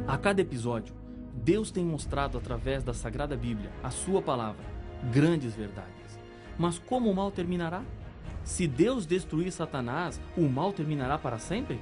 A cada episódio, Deus tem mostrado através da Sagrada Bíblia, a sua palavra, grandes verdades. Mas como o mal terminará? Se Deus destruir Satanás, o mal terminará para sempre?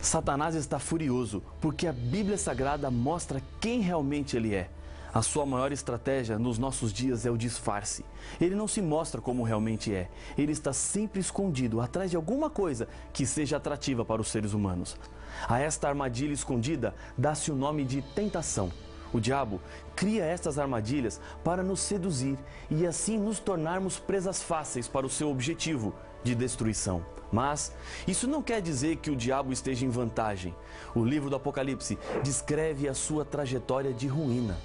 Satanás está furioso porque a Bíblia Sagrada mostra quem realmente ele é. A sua maior estratégia nos nossos dias é o disfarce. Ele não se mostra como realmente é. Ele está sempre escondido atrás de alguma coisa que seja atrativa para os seres humanos. A esta armadilha escondida dá-se o nome de tentação. O diabo cria estas armadilhas para nos seduzir e assim nos tornarmos presas fáceis para o seu objetivo de destruição. Mas isso não quer dizer que o diabo esteja em vantagem. O livro do Apocalipse descreve a sua trajetória de ruína.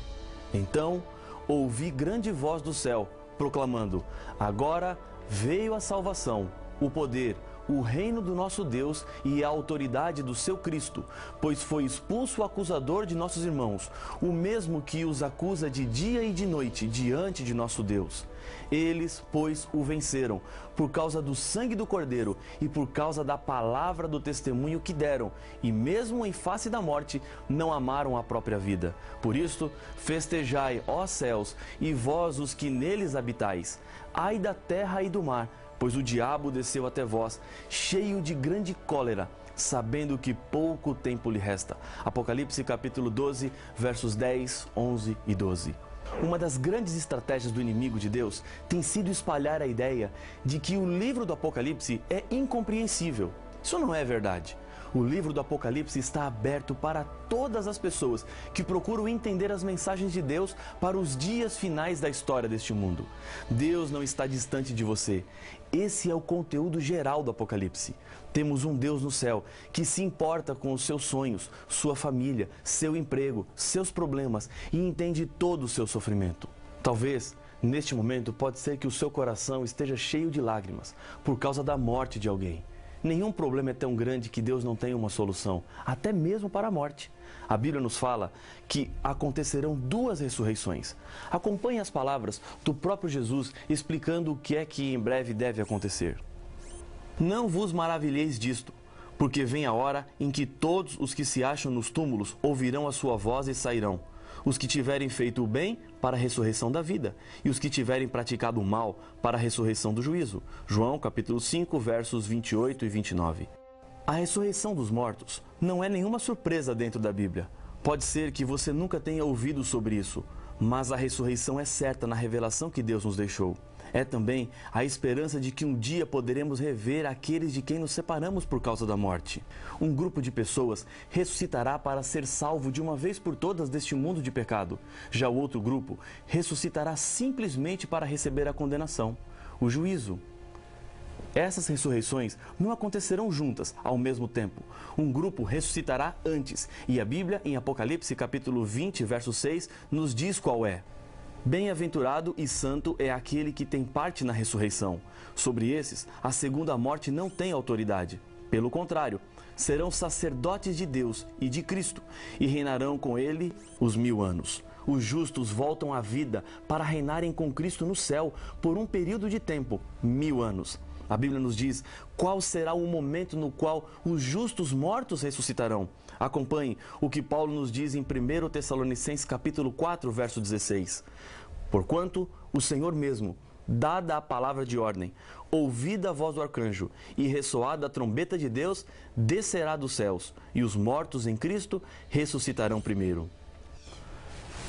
Então, ouvi grande voz do céu, proclamando: agora veio a salvação, o poder, o reino do nosso Deus e a autoridade do seu Cristo, pois foi expulso o acusador de nossos irmãos, o mesmo que os acusa de dia e de noite diante de nosso Deus. Eles, pois, o venceram, por causa do sangue do Cordeiro e por causa da palavra do testemunho que deram, e mesmo em face da morte, não amaram a própria vida. Por isto, festejai, ó céus, e vós os que neles habitais. Ai da terra e do mar, pois o diabo desceu até vós, cheio de grande cólera, sabendo que pouco tempo lhe resta. Apocalipse capítulo 12, versos 10, 11 e 12. Uma das grandes estratégias do inimigo de Deus tem sido espalhar a ideia de que o livro do Apocalipse é incompreensível. Isso não é verdade. O livro do Apocalipse está aberto para todas as pessoas que procuram entender as mensagens de Deus para os dias finais da história deste mundo. Deus não está distante de você. Esse é o conteúdo geral do Apocalipse. Temos um Deus no céu que se importa com os seus sonhos, sua família, seu emprego, seus problemas e entende todo o seu sofrimento. Talvez, neste momento, pode ser que o seu coração esteja cheio de lágrimas por causa da morte de alguém. Nenhum problema é tão grande que Deus não tenha uma solução, até mesmo para a morte. A Bíblia nos fala que acontecerão 2 ressurreições. Acompanhe as palavras do próprio Jesus explicando o que é que em breve deve acontecer. Não vos maravilheis disto, porque vem a hora em que todos os que se acham nos túmulos ouvirão a sua voz e sairão. Os que tiverem feito o bem, para a ressurreição da vida, e os que tiverem praticado o mal, para a ressurreição do juízo. João capítulo 5, versos 28 e 29. A ressurreição dos mortos não é nenhuma surpresa dentro da Bíblia. Pode ser que você nunca tenha ouvido sobre isso, mas a ressurreição é certa na revelação que Deus nos deixou. É também a esperança de que um dia poderemos rever aqueles de quem nos separamos por causa da morte. Um grupo de pessoas ressuscitará para ser salvo de uma vez por todas deste mundo de pecado. Já o outro grupo ressuscitará simplesmente para receber a condenação, o juízo. Essas ressurreições não acontecerão juntas ao mesmo tempo. Um grupo ressuscitará antes, e a Bíblia, em Apocalipse capítulo 20, verso 6, nos diz qual é. Bem-aventurado e santo é aquele que tem parte na ressurreição. Sobre esses, a segunda morte não tem autoridade. Pelo contrário, serão sacerdotes de Deus e de Cristo, e reinarão com ele os 1000 anos. Os justos voltam à vida para reinarem com Cristo no céu por um período de tempo, 1000 anos. A Bíblia nos diz qual será o momento no qual os justos mortos ressuscitarão. Acompanhe o que Paulo nos diz em 1 Tessalonicenses capítulo 4, verso 16. Porquanto o Senhor mesmo, dada a palavra de ordem, ouvida a voz do arcanjo e ressoada a trombeta de Deus, descerá dos céus, e os mortos em Cristo ressuscitarão primeiro.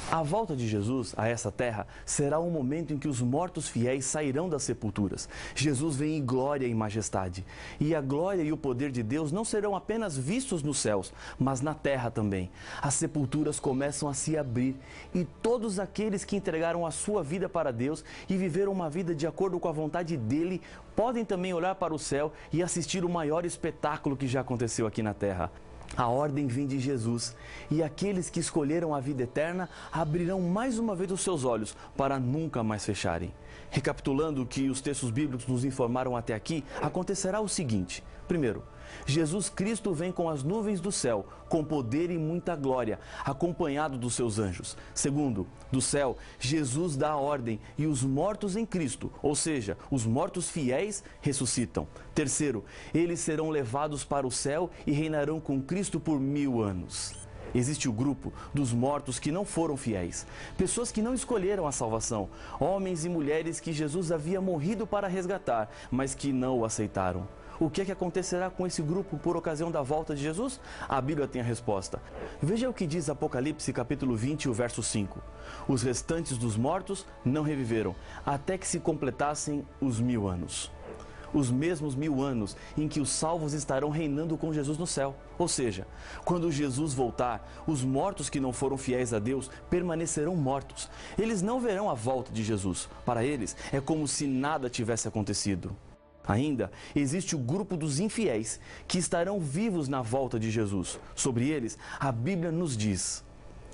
A volta de Jesus a essa terra será o momento em que os mortos fiéis sairão das sepulturas. Jesus vem em glória e majestade. E a glória e o poder de Deus não serão apenas vistos nos céus, mas na terra também. As sepulturas começam a se abrir e todos aqueles que entregaram a sua vida para Deus e viveram uma vida de acordo com a vontade dele, podem também olhar para o céu e assistir o maior espetáculo que já aconteceu aqui na terra. A ordem vem de Jesus, e aqueles que escolheram a vida eterna abrirão mais uma vez os seus olhos para nunca mais fecharem. Recapitulando o que os textos bíblicos nos informaram até aqui, acontecerá o seguinte. Primeiro, Jesus Cristo vem com as nuvens do céu, com poder e muita glória, acompanhado dos seus anjos. Segundo, do céu, Jesus dá a ordem e os mortos em Cristo, ou seja, os mortos fiéis, ressuscitam. Terceiro, eles serão levados para o céu e reinarão com Cristo por 1000 anos. Existe o grupo dos mortos que não foram fiéis, pessoas que não escolheram a salvação, homens e mulheres que Jesus havia morrido para resgatar, mas que não o aceitaram. O que é que acontecerá com esse grupo por ocasião da volta de Jesus? A Bíblia tem a resposta. Veja o que diz Apocalipse capítulo 20, o verso 5. Os restantes dos mortos não reviveram, até que se completassem os 1000 anos. Os mesmos 1000 anos em que os salvos estarão reinando com Jesus no céu. Ou seja, quando Jesus voltar, os mortos que não foram fiéis a Deus permanecerão mortos. Eles não verão a volta de Jesus. Para eles, é como se nada tivesse acontecido. Ainda existe o grupo dos infiéis, que estarão vivos na volta de Jesus. Sobre eles, a Bíblia nos diz: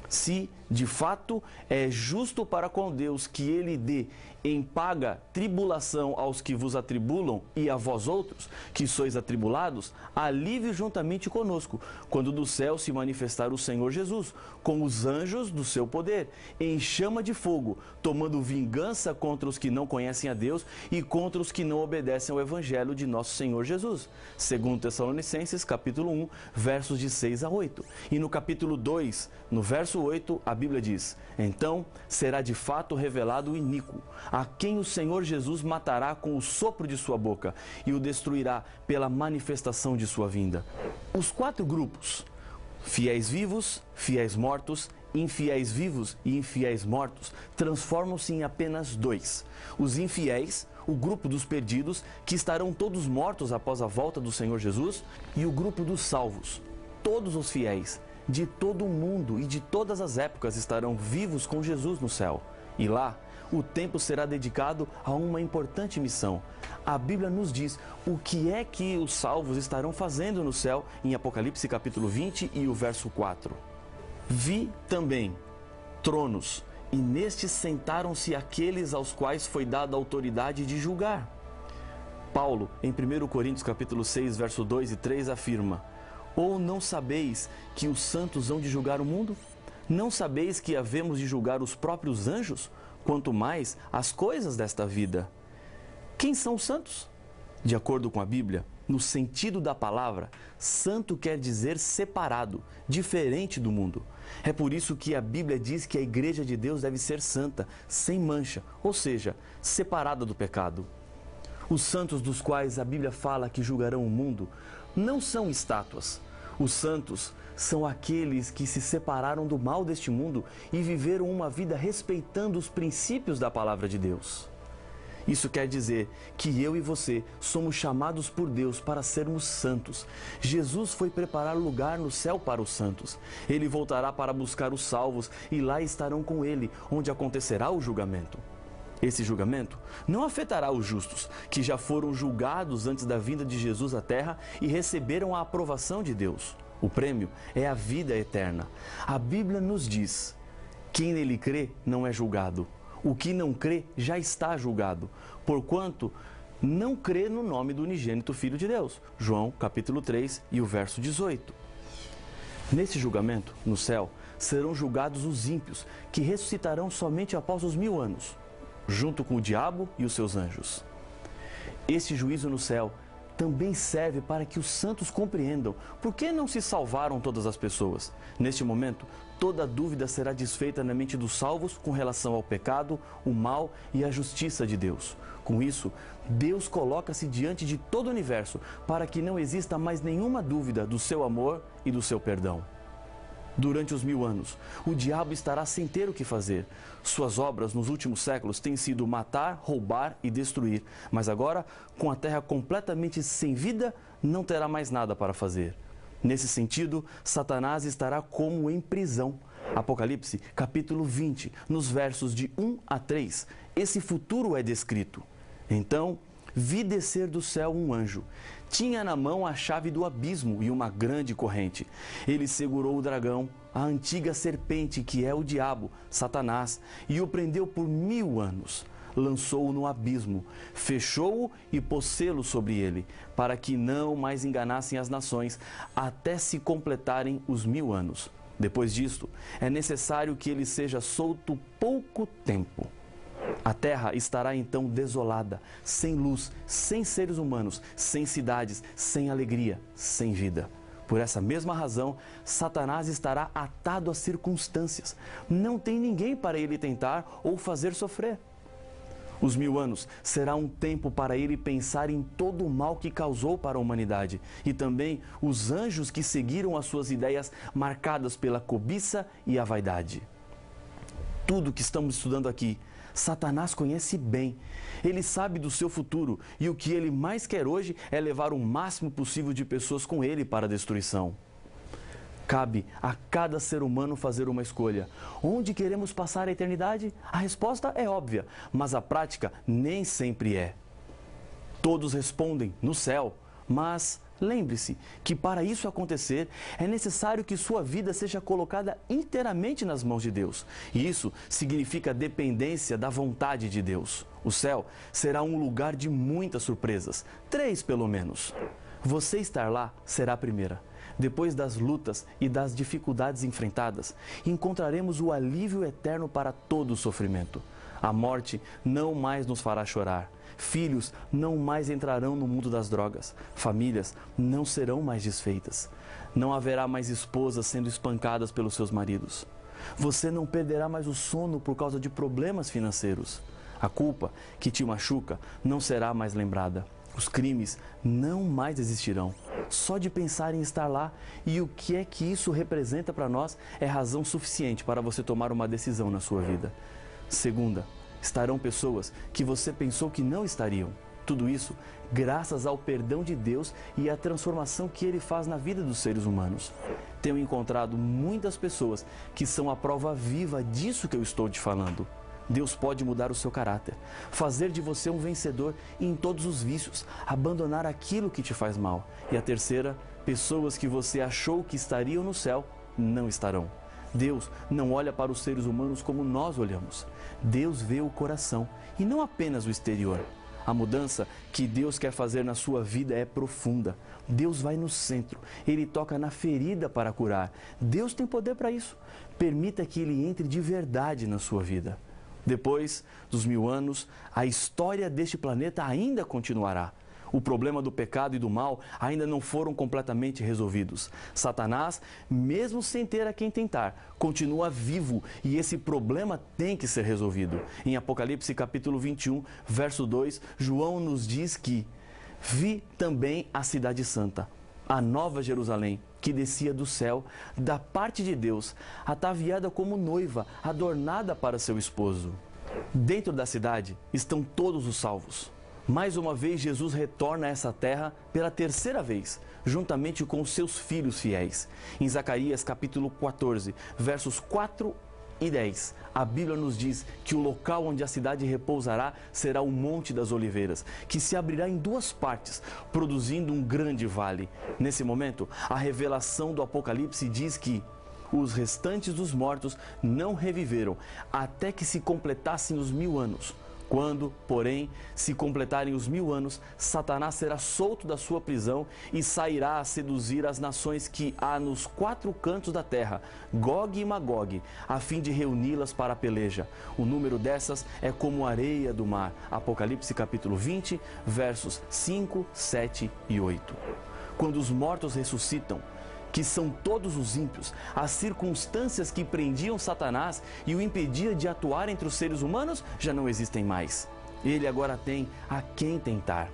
se de fato é justo para com Deus que Ele dê em paga tribulação aos que vos atribulam e a vós outros, que sois atribulados, alívio juntamente conosco, quando do céu se manifestar o Senhor Jesus, com os anjos do seu poder, em chama de fogo, tomando vingança contra os que não conhecem a Deus e contra os que não obedecem ao Evangelho de nosso Senhor Jesus. Segundo Tessalonicenses, capítulo 1, versos de 6 a 8. E no capítulo 2, no verso 8, a Bíblia diz: então será de fato revelado o iníquo, a quem o Senhor Jesus matará com o sopro de sua boca e o destruirá pela manifestação de sua vinda. Os 4 grupos, fiéis vivos, fiéis mortos, infiéis vivos e infiéis mortos, transformam-se em apenas 2. Os infiéis, o grupo dos perdidos, que estarão todos mortos após a volta do Senhor Jesus, e o grupo dos salvos, todos os fiéis, de todo o mundo e de todas as épocas estarão vivos com Jesus no céu. E lá, o tempo será dedicado a uma importante missão. A Bíblia nos diz o que é que os salvos estarão fazendo no céu em Apocalipse capítulo 20 e o verso 4. Vi também tronos, e nestes sentaram-se aqueles aos quais foi dada a autoridade de julgar. Paulo, em 1 Coríntios capítulo 6, verso 2 e 3, afirma: ou não sabeis que os santos hão de julgar o mundo? Não sabeis que havemos de julgar os próprios anjos? Quanto mais as coisas desta vida. Quem são os santos? De acordo com a Bíblia, no sentido da palavra, santo quer dizer separado, diferente do mundo. É por isso que a Bíblia diz que a igreja de Deus deve ser santa, sem mancha, ou seja, separada do pecado. Os santos dos quais a Bíblia fala que julgarão o mundo não são estátuas. Os santos são aqueles que se separaram do mal deste mundo e viveram uma vida respeitando os princípios da palavra de Deus. Isso quer dizer que eu e você somos chamados por Deus para sermos santos. Jesus foi preparar lugar no céu para os santos. Ele voltará para buscar os salvos e lá estarão com ele, onde acontecerá o julgamento. Esse julgamento não afetará os justos, que já foram julgados antes da vinda de Jesus à terra e receberam a aprovação de Deus. O prêmio é a vida eterna. A Bíblia nos diz: quem nele crê não é julgado. O que não crê já está julgado, porquanto não crê no nome do unigênito Filho de Deus. João capítulo 3 e o verso 18. Nesse julgamento, no céu, serão julgados os ímpios, que ressuscitarão somente após os 1000 anos, junto com o diabo e os seus anjos. Este juízo no céu também serve para que os santos compreendam por que não se salvaram todas as pessoas. Neste momento, toda dúvida será desfeita na mente dos salvos com relação ao pecado, o mal e a justiça de Deus. Com isso, Deus coloca-se diante de todo o universo para que não exista mais nenhuma dúvida do seu amor e do seu perdão. Durante os 1000 anos, o diabo estará sem ter o que fazer. Suas obras nos últimos séculos têm sido matar, roubar e destruir. Mas agora, com a terra completamente sem vida, não terá mais nada para fazer. Nesse sentido, Satanás estará como em prisão. Apocalipse, capítulo 20, nos versos de 1 a 3, esse futuro é descrito. Então, vi descer do céu um anjo. Tinha na mão a chave do abismo e uma grande corrente. Ele segurou o dragão, a antiga serpente que é o diabo, Satanás, e o prendeu por 1000 anos. Lançou-o no abismo, fechou-o e pôs selo sobre ele, para que não mais enganassem as nações, até se completarem os 1000 anos. Depois disto, é necessário que ele seja solto pouco tempo. A terra estará então desolada, sem luz, sem seres humanos, sem cidades, sem alegria, sem vida. Por essa mesma razão, Satanás estará atado às circunstâncias. Não tem ninguém para ele tentar ou fazer sofrer. Os 1000 anos será um tempo para ele pensar em todo o mal que causou para a humanidade e também os anjos que seguiram as suas ideias marcadas pela cobiça e a vaidade. Tudo que estamos estudando aqui, Satanás conhece bem. Ele sabe do seu futuro e o que ele mais quer hoje é levar o máximo possível de pessoas com ele para a destruição. Cabe a cada ser humano fazer uma escolha. Onde queremos passar a eternidade? A resposta é óbvia, mas a prática nem sempre é. Todos respondem no céu, mas lembre-se que para isso acontecer é necessário que sua vida seja colocada inteiramente nas mãos de Deus. E isso significa dependência da vontade de Deus. O céu será um lugar de muitas surpresas, 3 pelo menos. Você estar lá será a primeira. Depois das lutas e das dificuldades enfrentadas, encontraremos o alívio eterno para todo o sofrimento. A morte não mais nos fará chorar. Filhos não mais entrarão no mundo das drogas. Famílias não serão mais desfeitas. Não haverá mais esposas sendo espancadas pelos seus maridos. Você não perderá mais o sono por causa de problemas financeiros. A culpa que te machuca não será mais lembrada. Os crimes não mais existirão. Só de pensar em estar lá e o que é que isso representa para nós é razão suficiente para você tomar uma decisão na sua vida. Segunda, estarão pessoas que você pensou que não estariam. Tudo isso graças ao perdão de Deus e à transformação que Ele faz na vida dos seres humanos. Tenho encontrado muitas pessoas que são a prova viva disso que eu estou te falando. Deus pode mudar o seu caráter, fazer de você um vencedor em todos os vícios, abandonar aquilo que te faz mal. E a terceira, pessoas que você achou que estariam no céu, não estarão. Deus não olha para os seres humanos como nós olhamos. Deus vê o coração e não apenas o exterior. A mudança que Deus quer fazer na sua vida é profunda. Deus vai no centro, Ele toca na ferida para curar. Deus tem poder para isso. Permita que Ele entre de verdade na sua vida. Depois dos 1000 anos, a história deste planeta ainda continuará. O problema do pecado e do mal ainda não foram completamente resolvidos. Satanás, mesmo sem ter a quem tentar, continua vivo e esse problema tem que ser resolvido. Em Apocalipse capítulo 21, verso 2, João nos diz que vi também a cidade santa, a nova Jerusalém, que descia do céu, da parte de Deus, ataviada como noiva, adornada para seu esposo. Dentro da cidade estão todos os salvos. Mais uma vez, Jesus retorna a essa terra pela terceira vez, juntamente com os seus filhos fiéis. Em Zacarias capítulo 14, versos 4 e 10, a Bíblia nos diz que o local onde a cidade repousará será o Monte das Oliveiras, que se abrirá em 2 partes, produzindo um grande vale. Nesse momento, a revelação do Apocalipse diz que os restantes dos mortos não reviveram até que se completassem os 1000 anos. Quando, porém, se completarem os 1000 anos, Satanás será solto da sua prisão e sairá a seduzir as nações que há nos 4 cantos da terra, Gog e Magog, a fim de reuni-las para a peleja. O número dessas é como areia do mar. Apocalipse capítulo 20, versos 5, 7 e 8. Quando os mortos ressuscitam, que são todos os ímpios, as circunstâncias que prendiam Satanás e o impediam de atuar entre os seres humanos já não existem mais. Ele agora tem a quem tentar.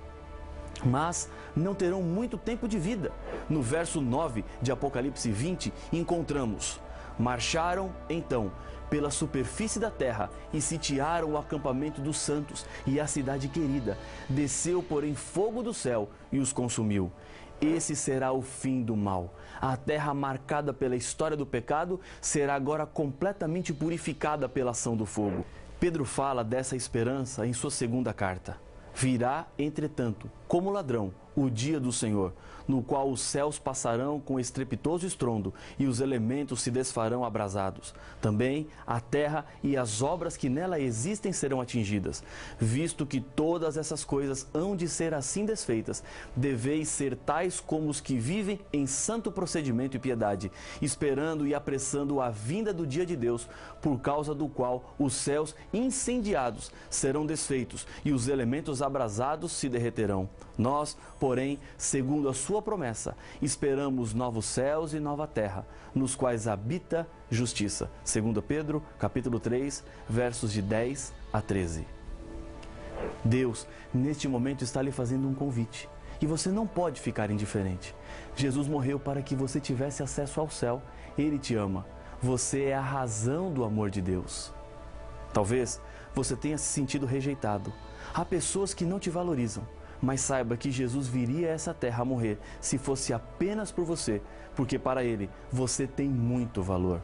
Mas não terão muito tempo de vida. No verso 9 de Apocalipse 20, encontramos: Marcharam, então, pela superfície da terra e sitiaram o acampamento dos santos e a cidade querida. Desceu, porém, fogo do céu e os consumiu. Esse será o fim do mal. A terra marcada pela história do pecado será agora completamente purificada pela ação do fogo. Pedro fala dessa esperança em sua segunda carta. Virá, entretanto, como ladrão, o dia do Senhor, no qual os céus passarão com estrepitoso estrondo e os elementos se desfarão abrasados. Também a terra e as obras que nela existem serão atingidas. Visto que todas essas coisas hão de ser assim desfeitas, deveis ser tais como os que vivem em santo procedimento e piedade, esperando e apressando a vinda do dia de Deus, por causa do qual os céus incendiados serão desfeitos e os elementos abrasados se derreterão. Nós, porém, segundo a sua promessa, esperamos novos céus e nova terra, nos quais habita justiça. 2 Pedro, capítulo 3, versos de 10 a 13. Deus, neste momento, está lhe fazendo um convite. E você não pode ficar indiferente. Jesus morreu para que você tivesse acesso ao céu. Ele te ama. Você é a razão do amor de Deus. Talvez você tenha se sentido rejeitado. Há pessoas que não te valorizam. Mas saiba que Jesus viria a essa terra a morrer se fosse apenas por você, porque para Ele você tem muito valor.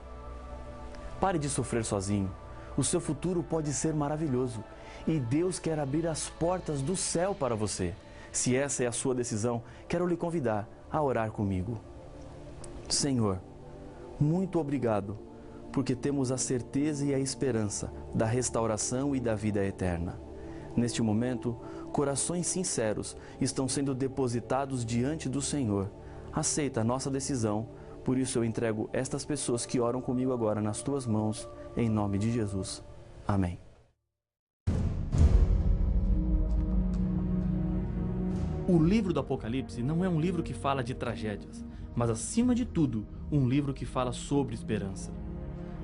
Pare de sofrer sozinho. O seu futuro pode ser maravilhoso e Deus quer abrir as portas do céu para você. Se essa é a sua decisão, quero lhe convidar a orar comigo. Senhor, muito obrigado, porque temos a certeza e a esperança da restauração e da vida eterna. Neste momento, corações sinceros estão sendo depositados diante do Senhor. Aceita a nossa decisão, por isso eu entrego estas pessoas que oram comigo agora nas tuas mãos, em nome de Jesus. Amém. O livro do Apocalipse não é um livro que fala de tragédias, mas acima de tudo, um livro que fala sobre esperança.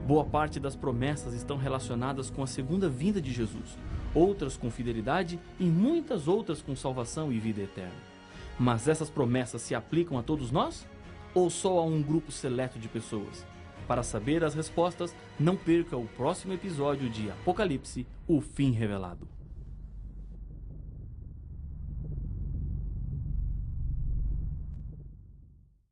Boa parte das promessas estão relacionadas com a segunda vinda de Jesus, outras com fidelidade e muitas outras com salvação e vida eterna. Mas essas promessas se aplicam a todos nós? Ou só a um grupo seleto de pessoas? Para saber as respostas, não perca o próximo episódio de Apocalipse, o fim revelado.